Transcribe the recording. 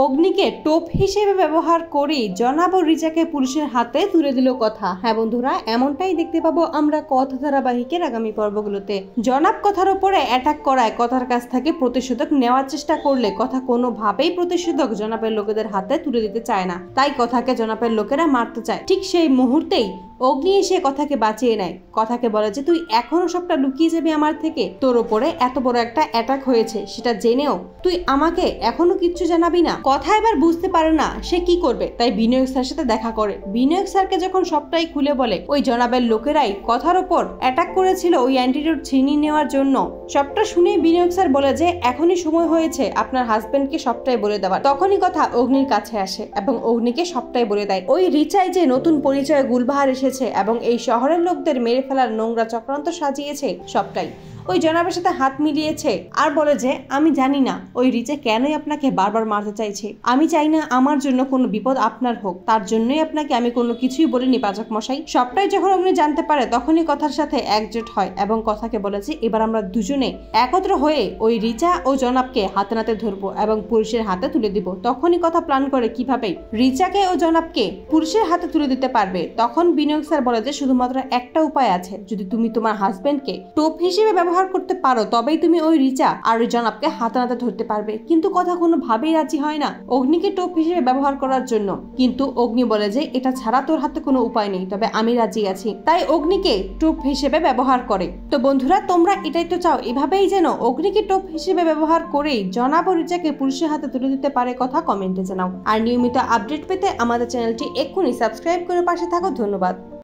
অগ্নিকে টোপ হিসেবে ব্যবহার করে জনাব ও রিচাকে পুলিশের হাতে তুলে দিল কথা। হ্যাঁ বন্ধুরা, এমনটাই দেখতে পাবো আমরা কথা ধারাবাহিকের আগামী পর্বগুলোতে। জনাব কথার উপরে অ্যাটাক করায় কথার কাছ থেকে প্রতিশোধক নেওয়ার চেষ্টা করলে কথা কোনোভাবেই প্রতিশোধক জনাবের লোকেদের হাতে তুলে দিতে চায় না, তাই কথাকে জনাবের লোকেরা মারতে চায়। ঠিক সেই মুহূর্তেই অগ্নি এসে কথাকে বাঁচিয়ে নেয়। কথাকে বলে যে তুই এখনো সবটা লুকিয়ে যাবি আমার থেকে, তোর ওপরে এত বড় একটা অ্যাটাক হয়েছে সেটা জেনেও তুই আমাকে এখনো কিচ্ছু জানাবি না। কথা এবার বুঝতে পারে না সে কি করবে, তাই বিনায়ক স্যারের সাথে দেখা করে। বিনায়ক স্যারকে যখন সবটাই খুলে বলে ওই জনাবের লোকেরাই কথার ওপর অ্যাটাক করেছিল ওই অ্যান্টিডোট ছিনিয়ে নেওয়ার জন্য, সবটা শুনে বিনায়ক স্যার বলে যে এখনই সময় হয়েছে আপনার হাজবেন্ডকে সবটাই বলে দেওয়ার। তখনই কথা অগ্নির কাছে আসে এবং অগ্নিকে সবটাই বলে দেয় ওই রিচাই যে নতুন পরিচয় গুলবাহার এসেছে এবং এই শহরের লোকদের মেরে ফেলার নোংরা চক্রান্ত সাজিয়েছে, সবটাই ওই জনাবের সাথে হাত মিলিয়েছে। আর বলে যে আমি জানি না ওই রিচা কেনই আপনাকে বারবার মারতে চাইছে, আমি চাই না আমার জন্য কোনো বিপদ আপনার হোক, তার জন্যই আপনাকে আমি কোনো কিছুই বলিনি পাচক মশাই। সবটাই যখন উনি জানতে পারে তখনই কথার সাথে একজোট হয় এবং কথাকে বলেছে এবার আমরা দুজনে একত্র হয়ে ওই রিচা ও জনাবকে হাতে নাতে ধরবো এবং পুলিশের হাতে তুলে দিব। তখনই কথা প্ল্যান করে কিভাবে রিচাকে ও জনাবকে পুলিশের হাতে তুলে দিতে পারবে। তখন বিনায়ক স্যার বলে যে শুধুমাত্র একটা উপায় আছে, যদি তুমি তোমার হাজবেন্ডকে টোপ হিসেবে ব্যবহার করতে পারো তবেই তুমি ওই রিচা আর ওই জনাবকে হাতে নাতে ধরতে পারবে। কিন্তু কথা কোনোভাবেই রাজি হয় না অগ্নিকে টোপ হিসেবে ব্যবহার করার জন্য, কিন্তু অগ্নি বলে যে এটা ছাড়া তোর হাতে কোনো উপায় নেই, তবে আমি রাজি আছি, তাই অগ্নিকে টোপ হিসেবে ব্যবহার করে। তো বন্ধুরা, তোমরা এটাই তো চাও এভাবেই যেন অগ্নিকে টোপ হিসেবে ব্যবহার করেই জনাব ও রিচাকে পুলিশের হাতে তুলে দিতে পারে? কথা কমেন্টে জানাও। আর নিয়মিত আপডেট পেতে আমাদের চ্যানেলটি এক্ষুনি সাবস্ক্রাইব করে পাশে থাকো। ধন্যবাদ।